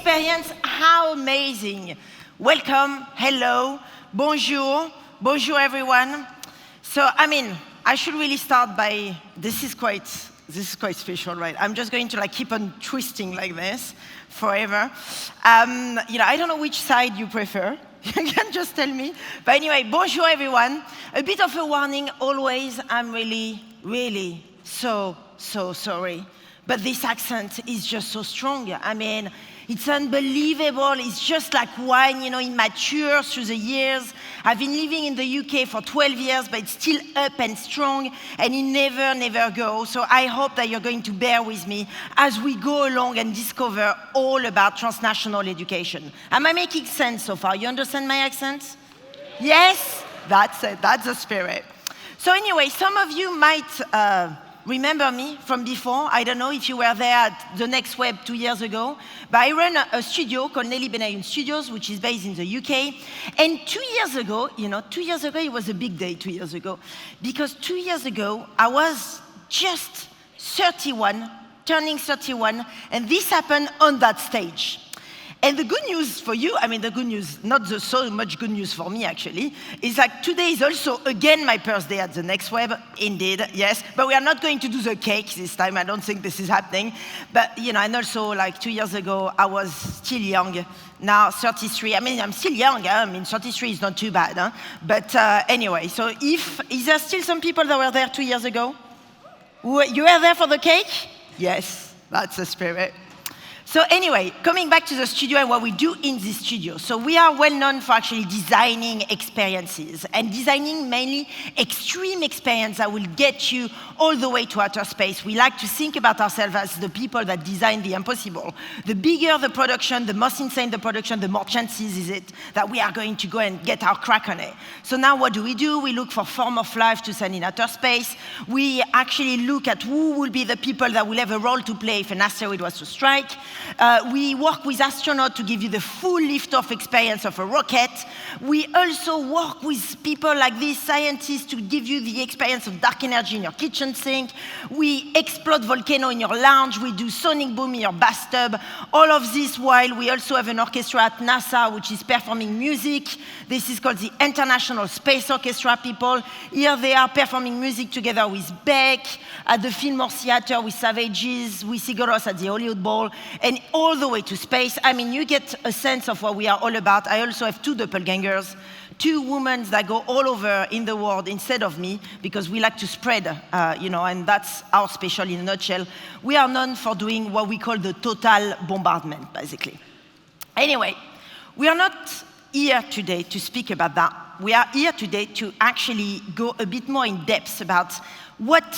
experience. How amazing. Welcome, hello, bonjour, bonjour everyone. So, I should really start by, this is quite special, right? I'm just going to keep on twisting like this forever. I don't know which side you prefer. You can just tell me. But anyway, bonjour everyone. A bit of a warning always, I'm really so sorry. But this accent is just so strong. It's unbelievable. It's just like wine, it matures through the years. I've been living in the UK for 12 years, but it's still up and strong, and it never goes. So I hope that you're going to bear with me as we go along and discover all about transnational education. Am I making sense so far? You understand my accent? Yes? That's it. That's the spirit. So anyway, some of you might remember me from before. I don't know if you were there at the Next Web 2 years ago, but I run a studio called Nelly Ben Hayoun Studios, which is based in the UK. And 2 years ago, 2 years ago, it was a big day 2 years ago, because 2 years ago, I was just 31, turning 31, and this happened on that stage. And the good news for you, the good news, not so much good news for me actually, is today is also again my birthday at the Next Web, indeed, yes. But we are not going to do the cake this time, I don't think this is happening. But, and also 2 years ago, I was still young, now 33. I'm still young, 33 is not too bad. Huh? But anyway, so is there still some people that were there 2 years ago? You were there for the cake? Yes, that's the spirit. So anyway, coming back to the studio and what we do in this studio. So we are well known for actually designing experiences and designing mainly extreme experience that will get you all the way to outer space. We like to think about ourselves as the people that design the impossible. The bigger the production, the most insane the production, the more chances is it that we are going to go and get our crack on it. So now what do? We look for form of life to send in outer space. We actually look at who will be the people that will have a role to play if an asteroid was to strike. We work with astronauts to give you the full lift-off experience of a rocket. We also work with people like these scientists to give you the experience of dark energy in your kitchen sink. We explode volcano in your lounge. We do sonic boom in your bathtub. All of this while we also have an orchestra at NASA which is performing music. This is called the International Space Orchestra people. Here they are performing music together with Beck, at the Fillmore Theatre with Savages, with Sigoros at the Hollywood Bowl, and all the way to space. You get a sense of what we are all about. I also have 2 doppelgangers, 2 women that go all over in the world instead of me, because we like to spread, and that's our special in a nutshell. We are known for doing what we call the total bombardment, basically. Anyway, we are not here today to speak about that. We are here today to actually go a bit more in depth about what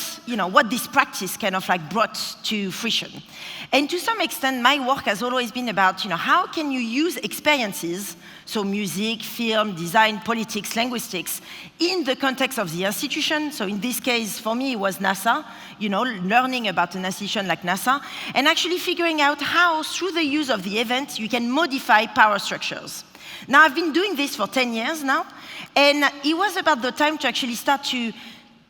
this practice kind of brought to fruition. And to some extent, my work has always been about, how can you use experiences, so music, film, design, politics, linguistics, in the context of the institution. So in this case, for me, it was NASA, learning about an institution like NASA, and actually figuring out how, through the use of the event, you can modify power structures. Now, I've been doing this for 10 years now, and it was about the time to actually start to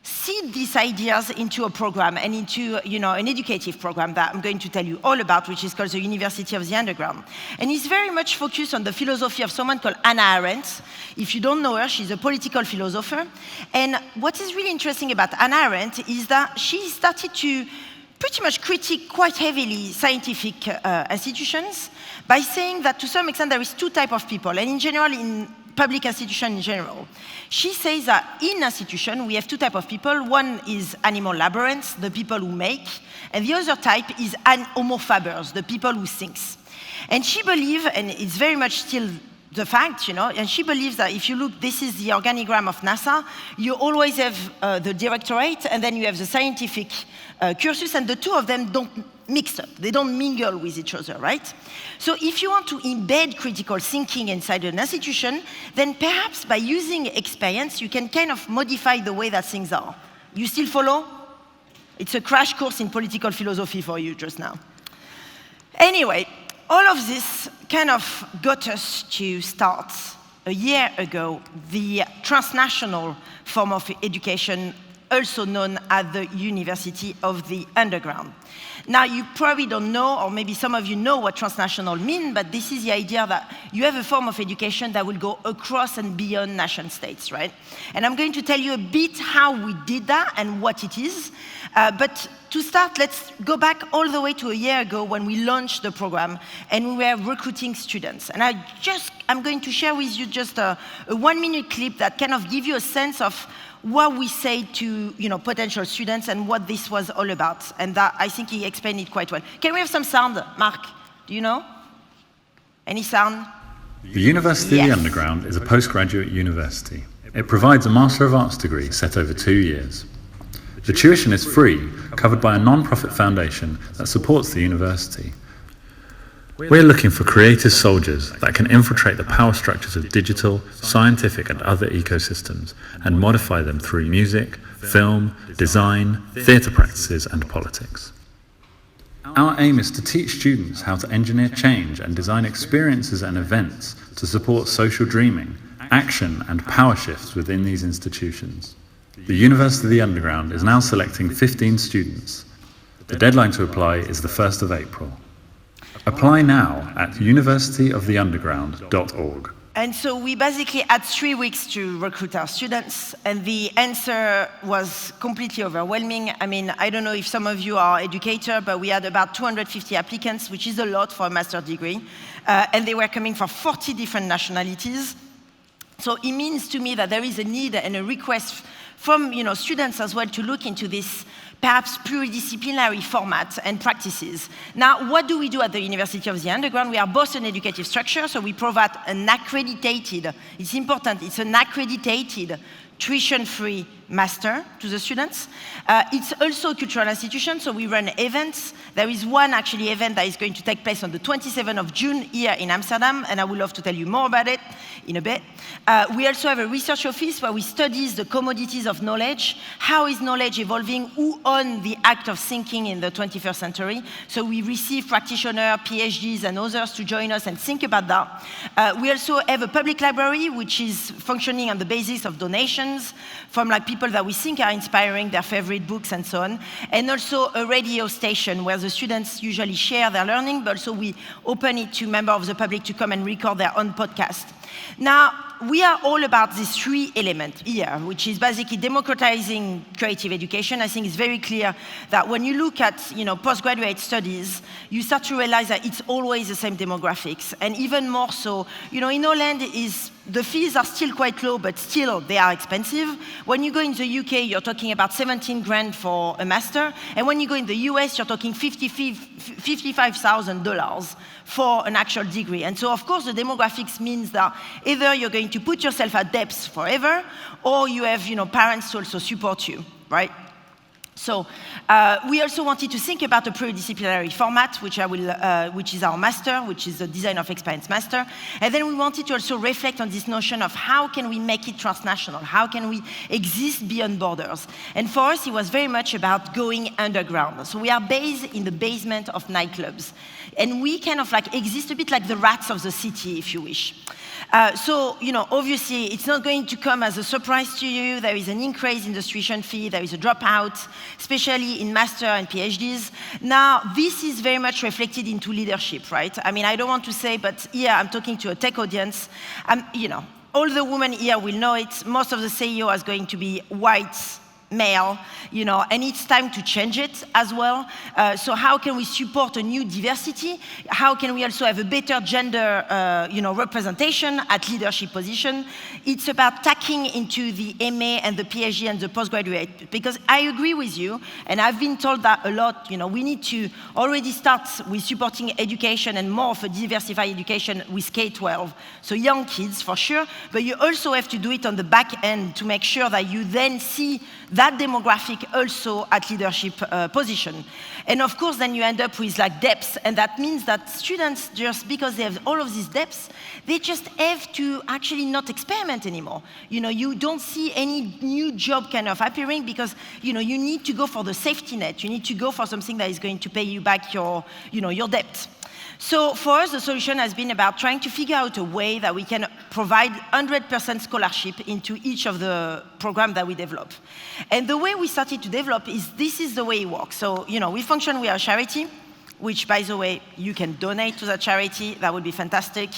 seed these ideas into a program and into, an educative program that I'm going to tell you all about, which is called the University of the Underground. And it's very much focused on the philosophy of someone called Hannah Arendt. If you don't know her, she's a political philosopher. And what is really interesting about Hannah Arendt is that she started to pretty much critique quite heavily scientific institutions by saying that to some extent there is 2 types of people, and in general, in public institutions in general. She says that in institution, we have 2 types of people. One is animal laborants, the people who make, and the other type is homo fabers, the people who thinks. And she believes, and it's very much still the fact, and she believes that if you look, this is the organigram of NASA, you always have the directorate, and then you have the scientific cursus, and the 2 of them don't mix up. They don't mingle with each other, right? So if you want to embed critical thinking inside an institution, then perhaps by using experience, you can kind of modify the way that things are. You still follow? It's a crash course in political philosophy for you just now. Anyway, all of this kind of got us to start a year ago the transnational form of education also known as the University of the Underground. Now, you probably don't know, or maybe some of you know what transnational means, but this is the idea that you have a form of education that will go across and beyond nation states, right? And I'm going to tell you a bit how we did that and what it is. But to start, let's go back all the way to a year ago when we launched the program and we were recruiting students. And I'm going to share with you just a 1-minute clip that kind of give you a sense of what we say to potential students and what this was all about. And that, I think he explained it quite well. Can we have some sound, Mark? Do you know? Any sound? The University of the Underground is a postgraduate university. It provides a Master of Arts degree set over 2 years. The tuition is free, covered by a non-profit foundation that supports the university. We're looking for creative soldiers that can infiltrate the power structures of digital, scientific and other ecosystems and modify them through music, film, design, theatre practices and politics. Our aim is to teach students how to engineer change and design experiences and events to support social dreaming, action and power shifts within these institutions. The University of the Underground is now selecting 15 students. The deadline to apply is the 1st of April. Apply now at universityoftheunderground.org. And so we basically had 3 weeks to recruit our students, and the answer was completely overwhelming. I mean, I don't know if some of you are educator, but we had about 250 applicants, which is a lot for a master's degree, and they were coming from 40 different nationalities. So it means to me that there is a need and a request from students as well to look into this perhaps pluridisciplinary format and practices. Now, what do we do at the University of the Underground? We are both an educative structure, so we provide an accredited, it's important, it's an accredited tuition-free master to the students. It's also a cultural institution, so we run events. There is one actually event that is going to take place on the 27th of June here in Amsterdam, and I would love to tell you more about it in a bit. We also have a research office where we study the commodities of knowledge. How is knowledge evolving? Who owns the act of thinking in the 21st century? So we receive practitioners, PhDs, and others to join us and think about that. We also have a public library, which is functioning on the basis of donations from people that we think are inspiring, their favorite books and so on. And also a radio station where the students usually share their learning, but also we open it to members of the public to come and record their own podcast. Now, we are all about these 3 elements here, which is basically democratizing creative education. I think it's very clear that when you look at postgraduate studies, you start to realize that it's always the same demographics. And even more so, in Holland, the fees are still quite low, but still they are expensive. When you go in the UK, you're talking about 17 grand for a master. And when you go in the US, you're talking $55,000 for an actual degree. And so, of course, the demographics means that either you're going to put yourself at depth forever, or you have parents to also support you, right? So we also wanted to think about a pluridisciplinary format, which is our master, which is the design of experience master. And then we wanted to also reflect on this notion of how can we make it transnational? How can we exist beyond borders? And for us, it was very much about going underground. So we are based in the basement of nightclubs. And we kind of exist a bit like the rats of the city, if you wish. So, obviously, it's not going to come as a surprise to you. There is an increase in the tuition fee. There is a dropout, especially in master and PhDs. Now, this is very much reflected into leadership, right? I mean, I don't want to say, but here I'm talking to a tech audience. All the women here will know it. Most of the CEO is going to be white, male, and it's time to change it as well. So how can we support a new diversity? How can we also have a better gender, representation at leadership position? It's about tapping into the MA and the PhD and the postgraduate, because I agree with you, and I've been told that a lot, we need to already start with supporting education and more of a diversified education with K-12, so young kids for sure, but you also have to do it on the back end to make sure that you then see that demographic also at leadership position. And of course, then you end up with depth, and that means that students, just because they have all of these depths, they just have to actually not experiment anymore. You don't see any new job kind of appearing because, you need to go for the safety net. You need to go for something that is going to pay you back your debt. So for us, the solution has been about trying to figure out a way that we can provide 100% scholarship into each of the programs that we develop. And the way we started to develop is this is the way it works. So, we function, we are a charity, which, by the way, you can donate to that charity. That would be fantastic.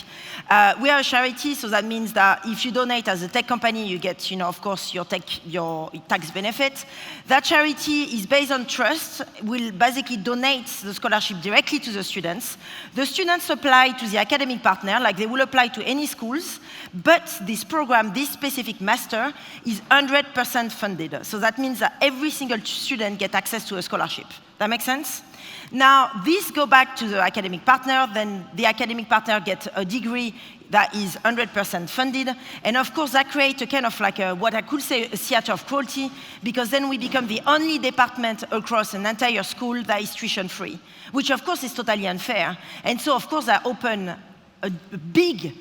We are a charity, so that means that if you donate as a tech company, you get, of course, your tax benefit. That charity is based on trust, will basically donate the scholarship directly to the students. The students apply to the academic partner, like they will apply to any schools, but this program, this specific master, is 100% funded. So that means that every single student gets access to a scholarship. That makes sense? Now, this go back to the academic partner, then the academic partner gets a degree that is 100% funded, and of course that creates a kind of like what I could say a theater of cruelty, because then we become the only department across an entire school that is tuition-free, which of course is totally unfair. And so of course that open a big,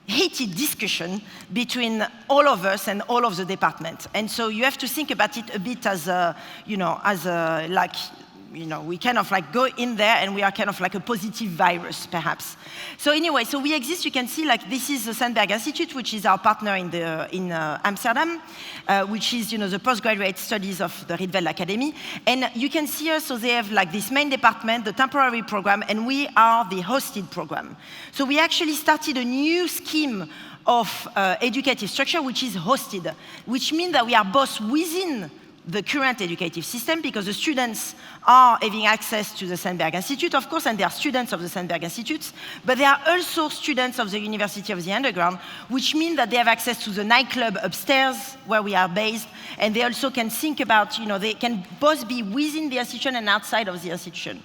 heated discussion between all of us and all of the departments. And so you have to think about it a bit as we kind of like go in there and we are kind of like a positive virus, perhaps. So anyway, so we exist, you can see like this is the Sandberg Institute, which is our partner in Amsterdam, which is, the postgraduate studies of the Rietveld Academy. And you can see us, so they have like this main department, the temporary program, and we are the hosted program. So we actually started a new scheme of educative structure, which is hosted, which means that we are both within the current educative system, because the students are having access to the Sandberg Institute, of course, and they are students of the Sandberg Institute, but they are also students of the University of the Underground, which means that they have access to the nightclub upstairs where we are based, and they also can think about, they can both be within the institution and outside of the institution.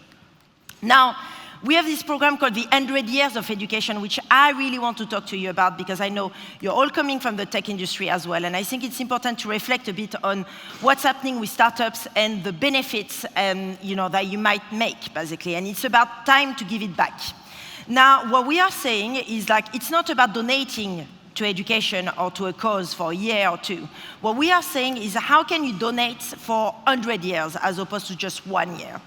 Now, we have this program called the 100 Years of Education, which I really want to talk to you about, because I know you're all coming from the tech industry as well, and I think it's important to reflect a bit on what's happening with startups and the benefits that you might make, basically, and it's about time to give it back. Now, what we are saying is like, it's not about donating to education or to a cause for a year or two. What we are saying is how can you donate for 100 years as opposed to just 1 year?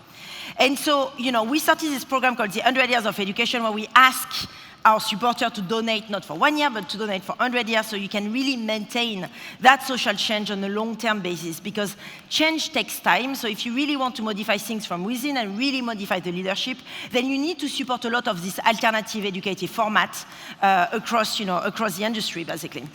And so, we started this program called the 100 Years of Education, where we ask our supporter to donate not for 1 year, but to donate for 100 years, so you can really maintain that social change on a long-term basis, because change takes time. So if you really want to modify things from within and really modify the leadership, then you need to support a lot of this alternative educative format across the industry, basically.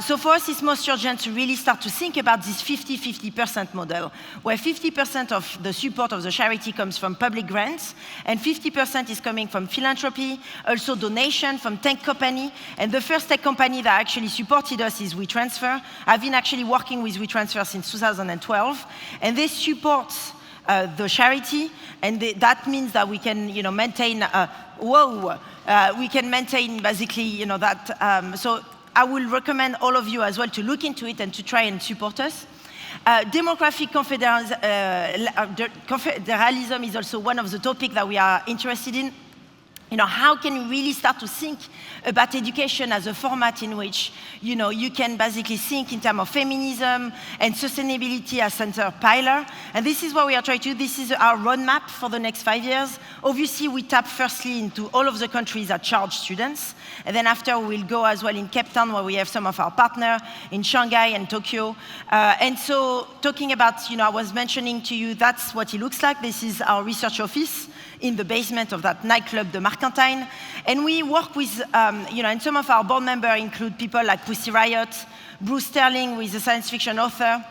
So for us, it's most urgent to really start to think about this 50-50% model, where 50% of the support of the charity comes from public grants, and 50% is coming from philanthropy, also donation from tech company. And the first tech company that actually supported us is WeTransfer. I've been actually working with WeTransfer since 2012, and they support the charity, and that means that we can, maintain. We can maintain basically, that. So I will recommend all of you as well to look into it and to try and support us. Demographic confederalism is also one of the topics that we are interested in. How can we really start to think about education as a format in which, you can basically think in terms of feminism and sustainability as center pillar. And this is what we are trying to do. This is our roadmap for the next 5 years. Obviously, we tap firstly into all of the countries that charge students. And then after, we'll go as well in Cape Town, where we have some of our partners, in Shanghai and Tokyo. And so talking about, I was mentioning to you, that's what it looks like. This is our research office in the basement of that nightclub, the Mercantile. And we work with, and some of our board members include people like Pussy Riot, Bruce Sterling, who is a science fiction author.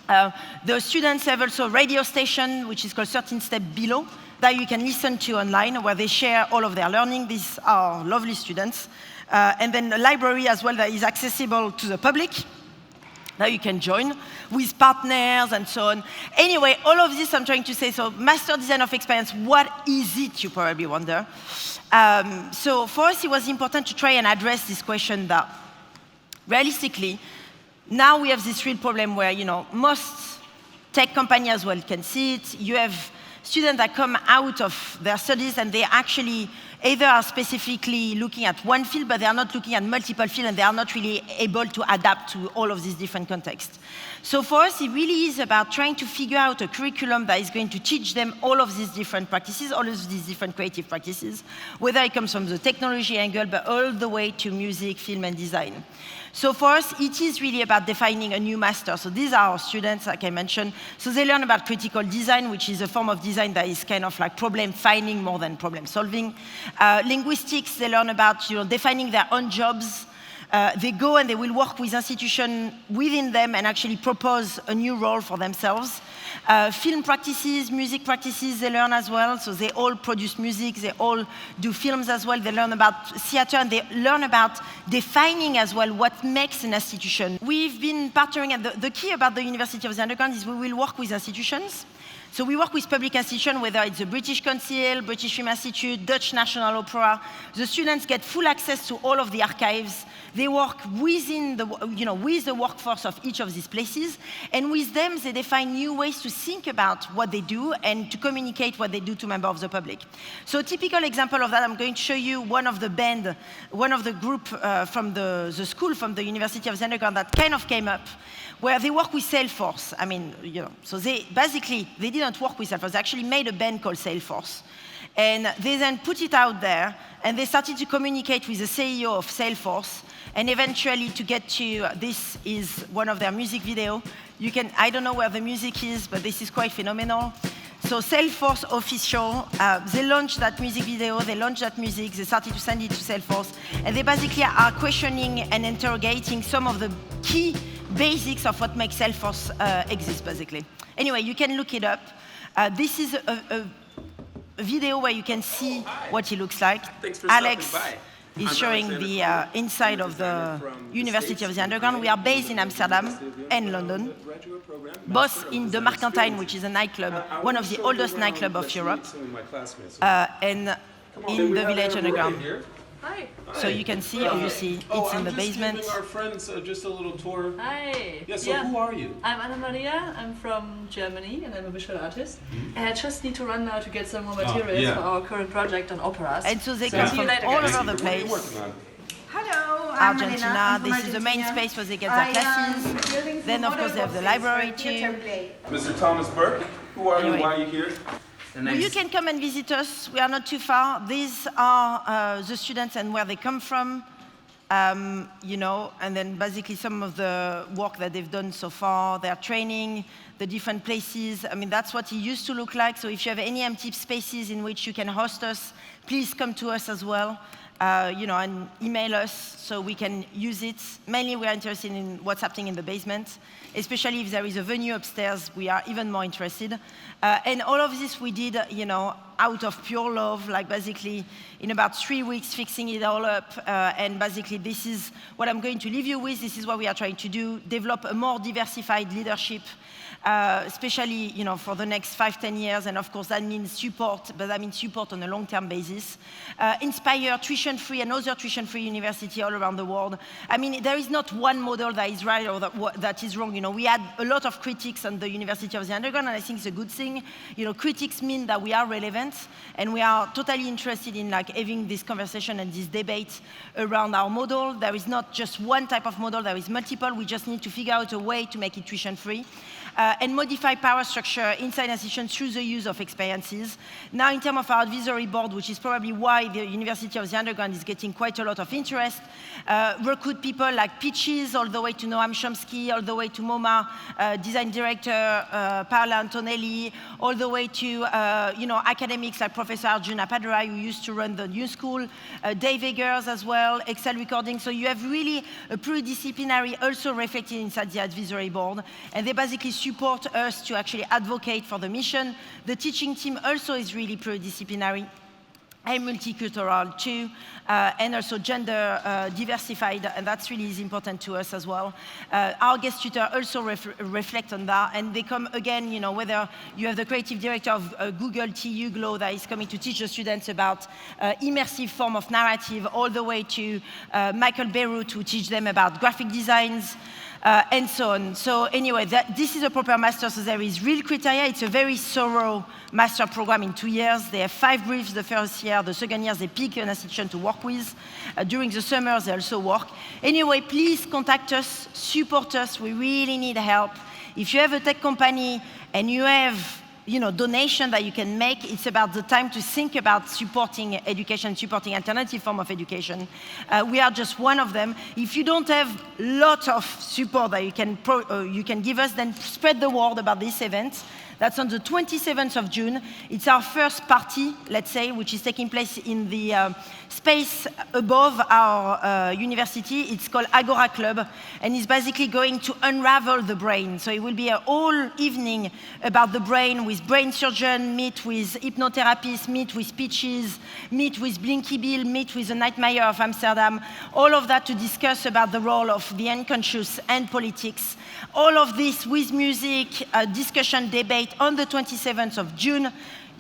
The students have also a radio station, which is called 13 Steps Below, that you can listen to online, where they share all of their learning. These are lovely students. And then a library as well that is accessible to the public, that you can join with partners and so on. Anyway, all of this I'm trying to say, so master design of experience, what is it, you probably wonder. So for us, it was important to try and address this question that, realistically, now we have this real problem where, most tech companies as well can see it. You have students that come out of their studies and they actually either are specifically looking at one field, but they are not looking at multiple fields, and they are not really able to adapt to all of these different contexts. So for us, it really is about trying to figure out a curriculum that is going to teach them all of these different practices, all of these different creative practices, whether it comes from the technology angle, but all the way to music, film, and design. So for us, it is really about defining a new master. So these are our students, like I mentioned. So they learn about critical design, which is a form of design that is kind of like problem finding more than problem solving. Linguistics, they learn about defining their own jobs. They go and they will work with institutions within them and actually propose a new role for themselves. Film practices, music practices, they learn as well. So they all produce music, they all do films as well. They learn about theater, and they learn about defining as well what makes an institution. We've been partnering, and the key about the University of the Underground is we will work with institutions. So we work with public institutions, whether it's the British Council, British Film Institute, Dutch National Opera. The students get full access to all of the archives. They work within with the workforce of each of these places, and with them, they define new ways to think about what they do and to communicate what they do to members of the public. So a typical example of that, I'm going to show you one of the group from the school, from the University of the Underground that kind of came up, where they work with Salesforce. I mean, so they didn't work with Salesforce. They actually made a band called Salesforce. And they then put it out there, and they started to communicate with the CEO of Salesforce, and eventually to get to, this is one of their music videos. I don't know where the music is, but this is quite phenomenal. So SALESFORCEofficial, they launched that music video, they launched that music, they started to send it to Salesforce, and they basically are questioning and interrogating some of the key basics of what makes Salesforce exist, basically. Anyway, you can look it up. This is a video where you can see what he looks like. Alex is showing the inside of the University of the Underground. We are based in Amsterdam and London, both in the Mercantile, which is a nightclub, one of the oldest nightclubs of Europe, and in the Village Underground. Hi. So you can see, obviously, it's in the basement. Our friends just a little tour. Hi. Yeah, so who are you? I'm Anna Maria. I'm from Germany and I'm a visual artist. And I just need to run now to get some more materials for our current project on operas. And so they come from all over the place. Hello, I'm Argentina, this is the main space where they get their classes. Then, of course, they have the library too. Mr. Thomas Burke, who are you? Why are you here? Well, you can come and visit us. We are not too far. These are the students and where they come from, and then basically some of the work that they've done so far, their training, the different places. I mean, that's what it used to look like. So if you have any empty spaces in which you can host us, please come to us as well. And email us so we can use it. Mainly, we are interested in what's happening in the basement, especially if there is a venue upstairs. We are even more interested. And all of this we did, out of pure love, like basically in about 3 weeks, fixing it all up. And basically, this is what I'm going to leave you with. This is what we are trying to do: develop a more diversified leadership. Especially, for the next 5-10 years, and of course that means support, but that means support on a long-term basis. Inspire tuition-free and other tuition-free universities all around the world. I mean, there is not one model that is right or that is wrong. We had a lot of critics on the University of the Underground, and I think it's a good thing. Critics mean that we are relevant, and we are totally interested in having this conversation and this debate around our model. There is not just one type of model, there is multiple. We just need to figure out a way to make it tuition-free. And modify power structure inside institutions through the use of experiences. Now, in terms of our advisory board, which is probably why the University of the Underground is getting quite a lot of interest, recruit people like Peaches, all the way to Noam Chomsky, all the way to MoMA, design director Paola Antonelli, all the way to academics like Professor Arjuna Padarai, who used to run the New School, Dave Eggers as well, Excel Recording. So you have really a pluridisciplinary also reflected inside the advisory board, and they basically support us to actually advocate for the mission. The teaching team also is really pluridisciplinary and multicultural too, and also gender diversified, and that's really is important to us as well. Our guest tutor also reflect on that, and they come again, whether you have the creative director of Google TU Glow that is coming to teach the students about immersive form of narrative, all the way to Michael Beirut, who teach them about graphic designs. and so on. So anyway, this is a proper master, so there is real criteria. It's a very thorough master program in 2 years. They have 5 briefs the first year. The second year, they pick an institution to work with. During the summer, they also work. Anyway, please contact us, support us. We really need help. If you have a tech company and you have donation that you can make, it's about the time to think about supporting education, supporting alternative form of education. We are just one of them. If you don't have a lot of support that you can give us, then spread the word about this event. That's on the 27th of June. It's our first party, let's say, which is taking place in the space above our university. It's called Agora Club, and it's basically going to unravel the brain. So it will be a whole evening about the brain with brain surgeon, meet with hypnotherapists, meet with speeches, meet with Blinky Bill, meet with the Nightmare of Amsterdam, all of that to discuss about the role of the unconscious and politics. All of this with music, discussion, debate on the 27th of June.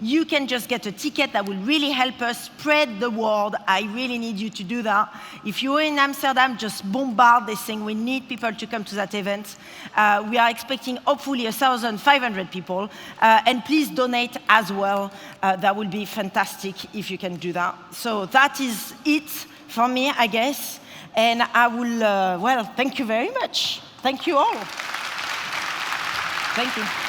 You can just get a ticket. That will really help us spread the word. I really need you to do that. If you're in Amsterdam, just bombard this thing. We need people to come to that event. We are expecting hopefully 1,500 people. And please donate as well. That would be fantastic if you can do that. So that is it for me, I guess. And I will, well, thank you very much. Thank you all. Thank you.